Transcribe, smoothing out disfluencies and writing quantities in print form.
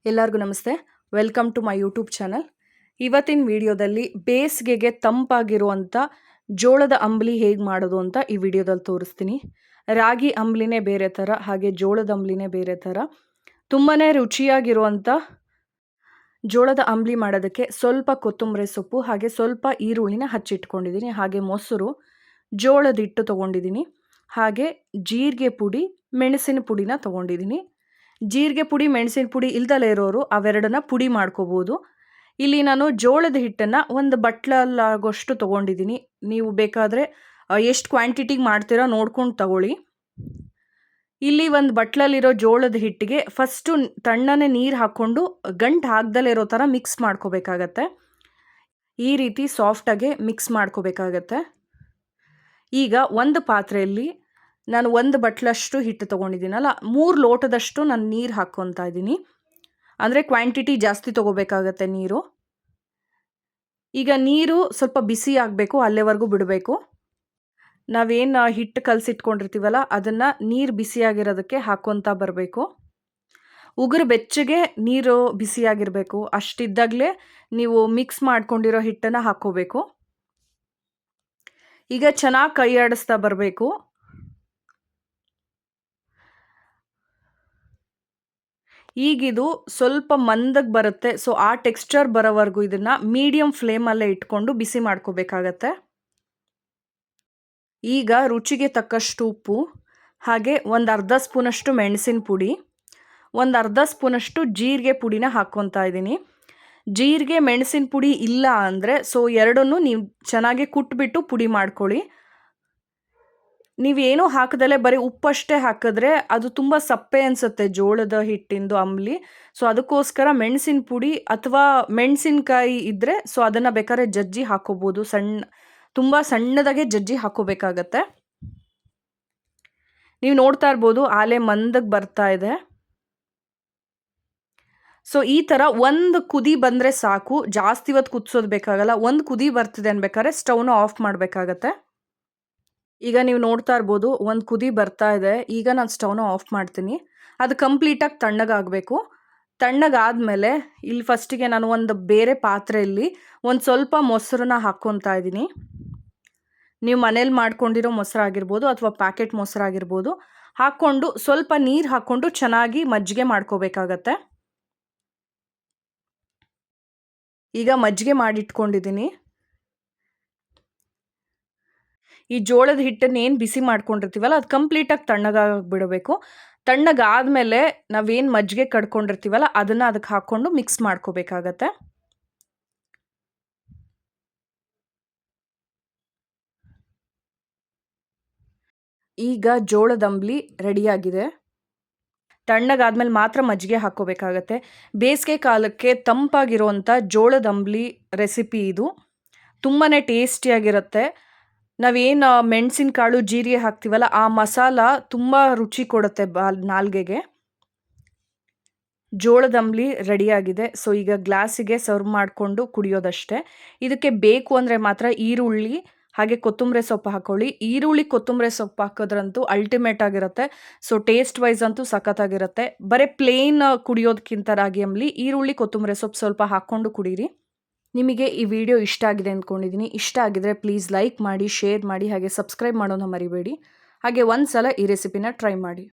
ಎಲ್ಲರಿಗೂ ನಮಸ್ತೆ. Welcome to my YouTube channel. ಇವತ್ತಿನ ವಿಡಿಯೋದಲ್ಲಿ ಬೇಸಿಗೆಗೆ ತಂಪಾಗಿರುವಂಥ ಜೋಳದ ಅಂಬಲಿ ಹೇಗೆ ಮಾಡೋದು ಅಂತ ಈ ವಿಡಿಯೋದಲ್ಲಿ ತೋರಿಸ್ತೀನಿ. ರಾಗಿ ಅಂಬಲಿನೇ ಬೇರೆ ಥರ, ಹಾಗೆ ಜೋಳದ ಅಂಬಲಿನೇ ಬೇರೆ ಥರ. ತುಂಬಾ ರುಚಿಯಾಗಿರುವಂಥ ಜೋಳದ ಅಂಬಲಿ ಮಾಡೋದಕ್ಕೆ ಸ್ವಲ್ಪ ಕೊತ್ತಂಬರಿ ಸೊಪ್ಪು ಹಾಗೆ ಸ್ವಲ್ಪ ಈರುಳ್ಳಿನ ಹಚ್ಚಿಟ್ಕೊಂಡಿದ್ದೀನಿ. ಹಾಗೆ ಮೊಸರು, ಜೋಳದ ಹಿಟ್ಟು ತೊಗೊಂಡಿದ್ದೀನಿ. ಹಾಗೆ ಜೀರಿಗೆ ಪುಡಿ, ಮೆಣಸಿನ ಪುಡಿನ ತೊಗೊಂಡಿದ್ದೀನಿ. ಜೀರಿಗೆ ಪುಡಿ, ಮೆಣಸಿನ ಪುಡಿ ಇಲ್ದಲೇ ಇರೋರು ಅವೆರಡನ್ನ ಪುಡಿ ಮಾಡ್ಕೋಬೋದು. ಇಲ್ಲಿ ನಾನು ಜೋಳದ ಹಿಟ್ಟನ್ನು ಒಂದು ಬಟ್ಲಲ್ಲಾಗೋಷ್ಟು ತೊಗೊಂಡಿದ್ದೀನಿ. ನೀವು ಬೇಕಾದರೆ ಎಷ್ಟು ಕ್ವಾಂಟಿಟಿಗೆ ಮಾಡ್ತೀರಾ ನೋಡ್ಕೊಂಡು ತಗೊಳ್ಳಿ. ಇಲ್ಲಿ ಒಂದು ಬಟ್ಲಲ್ಲಿರೋ ಜೋಳದ ಹಿಟ್ಟಿಗೆ ಫಸ್ಟು ತಣ್ಣನೆ ನೀರು ಹಾಕ್ಕೊಂಡು ಗಂಟು ಹಾಕ್ದಲೇ ಇರೋ ಥರ ಮಿಕ್ಸ್ ಮಾಡ್ಕೋಬೇಕಾಗತ್ತೆ. ಈ ರೀತಿ ಸಾಫ್ಟಾಗೆ ಮಿಕ್ಸ್ ಮಾಡ್ಕೋಬೇಕಾಗತ್ತೆ. ಈಗ ಒಂದು ಪಾತ್ರೆಯಲ್ಲಿ ನಾನು ಒಂದು ಬಟ್ಲಷ್ಟು ಹಿಟ್ಟು ತೊಗೊಂಡಿದ್ದೀನಲ್ಲ, 3 ಲೋಟದಷ್ಟು ನಾನು ನೀರು ಹಾಕ್ಕೊತಾ ಇದ್ದೀನಿ. ಅಂದರೆ ಕ್ವಾಂಟಿಟಿ ಜಾಸ್ತಿ ತೊಗೋಬೇಕಾಗತ್ತೆ ನೀರು. ಈಗ ನೀರು ಸ್ವಲ್ಪ ಬಿಸಿ ಆಗಬೇಕು, ಅಲ್ಲೇವರೆಗೂ ಬಿಡಬೇಕು. ನಾವೇನು ಹಿಟ್ಟು ಕಲಸಿಟ್ಕೊಂಡಿರ್ತೀವಲ್ಲ ಅದನ್ನು ನೀರು ಬಿಸಿಯಾಗಿರೋದಕ್ಕೆ ಹಾಕ್ಕೊತಾ ಬರಬೇಕು. ಉಗುರು ಬೆಚ್ಚಗೆ ನೀರು ಬಿಸಿಯಾಗಿರಬೇಕು. ಅಷ್ಟಿದ್ದಾಗಲೇ ನೀವು ಮಿಕ್ಸ್ ಮಾಡ್ಕೊಂಡಿರೋ ಹಿಟ್ಟನ್ನು ಹಾಕ್ಕೋಬೇಕು. ಈಗ ಚೆನ್ನಾಗಿ ಕೈ ಆಡಿಸ್ತಾ ಬರಬೇಕು. ಈಗಿದು ಸ್ವಲ್ಪ ಮಂದಕ್ಕೆ ಬರುತ್ತೆ. ಸೊ ಆ ಟೆಕ್ಸ್ಚರ್ ಬರೋವರೆಗೂ ಇದನ್ನು ಮೀಡಿಯಮ್ ಫ್ಲೇಮಲ್ಲೇ ಇಟ್ಕೊಂಡು ಬಿಸಿ ಮಾಡ್ಕೋಬೇಕಾಗತ್ತೆ. ಈಗ ರುಚಿಗೆ ತಕ್ಕಷ್ಟು ಉಪ್ಪು, ಹಾಗೆ ಒಂದು ಅರ್ಧ ಸ್ಪೂನಷ್ಟು ಮೆಣಸಿನ ಪುಡಿ, ಒಂದು ಅರ್ಧ ಸ್ಪೂನಷ್ಟು ಜೀರಿಗೆ ಪುಡಿನ ಹಾಕ್ಕೊತಾ ಇದ್ದೀನಿ. ಜೀರಿಗೆ ಮೆಣಸಿನ ಪುಡಿ ಇಲ್ಲ ಅಂದರೆ ಎರಡನ್ನೂ ನೀವು ಚೆನ್ನಾಗಿ ಕುಟ್ಬಿಟ್ಟು ಪುಡಿ ಮಾಡ್ಕೊಳ್ಳಿ. ನೀವೇನೂ ಹಾಕದಲ್ಲೇ ಬರೀ ಉಪ್ಪಷ್ಟೇ ಹಾಕಿದ್ರೆ ಅದು ತುಂಬ ಸಪ್ಪೆ ಅನಿಸುತ್ತೆ ಜೋಳದ ಹಿಟ್ಟಿಂದು ಅಂಬಲಿ. ಸೊ ಅದಕ್ಕೋಸ್ಕರ ಮೆಣಸಿನ ಪುಡಿ ಅಥವಾ ಮೆಣಸಿನ್ಕಾಯಿ ಇದ್ದರೆ ಅದನ್ನು ಬೇಕಾದ್ರೆ ಜಜ್ಜಿ ಹಾಕ್ಕೋಬೋದು. ತುಂಬ ಸಣ್ಣದಾಗೆ ಜಜ್ಜಿ ಹಾಕ್ಕೋಬೇಕಾಗತ್ತೆ. ನೀವು ನೋಡ್ತಾ ಇರ್ಬೋದು ಆಲೆ ಮಂದಕ್ಕೆ ಬರ್ತಾ ಇದೆ. ಸೊ ಈ ಥರ ಒಂದು ಕುದಿ ಬಂದರೆ ಸಾಕು, ಜಾಸ್ತಿ ಹೊತ್ತು ಕುದಿಸೋದು ಬೇಕಾಗಲ್ಲ. ಒಂದು ಕುದಿ ಬರ್ತಿದೆ ಅನ್ಬೇಕಾದ್ರೆ ಸ್ಟವ್ನ ಆಫ್ ಮಾಡಬೇಕಾಗತ್ತೆ. ಈಗ ನೀವು ನೋಡ್ತಾ ಇರ್ಬೋದು ಒಂದು ಕುದಿ ಬರ್ತಾ ಇದೆ. ಈಗ ನಾನು ಸ್ಟವ್ನ ಆಫ್ ಮಾಡ್ತೀನಿ. ಅದು ಕಂಪ್ಲೀಟಾಗಿ ತಣ್ಣಗಾಗಬೇಕು. ತಣ್ಣಗಾದಮೇಲೆ ಇಲ್ಲಿ ಫಸ್ಟಿಗೆ ನಾನು ಒಂದು ಬೇರೆ ಪಾತ್ರೆಯಲ್ಲಿ ಒಂದು ಸ್ವಲ್ಪ ಮೊಸರನ್ನ ಹಾಕ್ಕೊತಾ ಇದ್ದೀನಿ. ನೀವು ಮನೇಲಿ ಮಾಡ್ಕೊಂಡಿರೋ ಮೊಸರಾಗಿರ್ಬೋದು ಅಥವಾ ಪ್ಯಾಕೆಟ್ ಮೊಸರಾಗಿರ್ಬೋದು. ಹಾಕ್ಕೊಂಡು ಸ್ವಲ್ಪ ನೀರು ಹಾಕ್ಕೊಂಡು ಚೆನ್ನಾಗಿ ಮಜ್ಜಿಗೆ ಮಾಡ್ಕೋಬೇಕಾಗತ್ತೆ. ಈಗ ಮಜ್ಜಿಗೆ ಮಾಡಿಟ್ಕೊಂಡಿದ್ದೀನಿ. ಈ ಜೋಳದ ಹಿಟ್ಟನ್ನು ಏನು ಬಿಸಿ ಮಾಡ್ಕೊಂಡಿರ್ತೀವಲ್ಲ ಅದು ಕಂಪ್ಲೀಟಾಗಿ ತಣ್ಣಗಾಗ್ಬಿಡಬೇಕು. ತಣ್ಣಗಾದ್ಮೇಲೆ ನಾವೇನು ಮಜ್ಜಿಗೆ ಕಡ್ಕೊಂಡಿರ್ತೀವಲ್ಲ ಅದನ್ನು ಅದಕ್ಕೆ ಹಾಕ್ಕೊಂಡು ಮಿಕ್ಸ್ ಮಾಡ್ಕೋಬೇಕಾಗತ್ತೆ. ಈಗ ಜೋಳದ ಅಂಬಲಿ ರೆಡಿಯಾಗಿದೆ. ತಣ್ಣಗಾದ್ಮೇಲೆ ಮಾತ್ರ ಮಜ್ಜಿಗೆ ಹಾಕ್ಕೋಬೇಕಾಗತ್ತೆ. ಬೇಸಿಗೆ ಕಾಲಕ್ಕೆ ತಂಪಾಗಿರುವಂಥ ಜೋಳದ ಅಂಬಲಿ ರೆಸಿಪಿ ಇದು. ತುಂಬಾ ಟೇಸ್ಟಿಯಾಗಿರುತ್ತೆ. ನಾವೇನು ಮೆಣಸಿನಕಾಳು ಜೀರಿಗೆ ಹಾಕ್ತೀವಲ್ಲ ಆ ಮಸಾಲ ತುಂಬ ರುಚಿ ಕೊಡುತ್ತೆ ನಾಲ್ಗೆಗೆ. ಜೋಳದ ಅಂಬಲಿ ರೆಡಿಯಾಗಿದೆ. ಸೊ ಈಗ ಗ್ಲಾಸಿಗೆ ಸರ್ವ್ ಮಾಡಿಕೊಂಡು ಕುಡಿಯೋದಷ್ಟೇ. ಇದಕ್ಕೆ ಬೇಕು ಅಂದರೆ ಮಾತ್ರ ಈರುಳ್ಳಿ ಹಾಗೆ ಕೊತ್ತಂಬರಿ ಸೊಪ್ಪು ಹಾಕ್ಕೊಳ್ಳಿ. ಈರುಳ್ಳಿ ಕೊತ್ತಂಬರಿ ಸೊಪ್ಪು ಹಾಕೋದ್ರಂತೂ ಅಲ್ಟಿಮೇಟ್ ಆಗಿರುತ್ತೆ. ಸೊ ಟೇಸ್ಟ್ ವೈಸ್ ಅಂತೂ ಸಖತ್ತಾಗಿರುತ್ತೆ. ಬರೀ ಪ್ಲೇನ್ ಕುಡಿಯೋದಕ್ಕಿಂತ ರಾಗಿ ಅಂಬಲಿ ಈರುಳ್ಳಿ ಕೊತ್ತಂಬರಿ ಸೊಪ್ಪು ಸ್ವಲ್ಪ ಹಾಕ್ಕೊಂಡು ಕುಡೀರಿ. ನಿಮಗೆ ಈ ವಿಡಿಯೋ ಇಷ್ಟ ಆಗಿದೆ ಅಂದ್ಕೊಂಡಿದ್ದೀನಿ. ಇಷ್ಟ ಆಗಿದ್ರೆ ಪ್ಲೀಸ್ ಲೈಕ್ ಮಾಡಿ, ಶೇರ್ ಮಾಡಿ, ಹಾಗೆ ಸಬ್ಸ್ಕ್ರೈಬ್ ಮಾಡೋದನ್ನ ಮರಿಬೇಡಿ. ಹಾಗೆ ಒಂದು ಸಲ ಈ ರೆಸಿಪಿನ ಟ್ರೈ ಮಾಡಿ.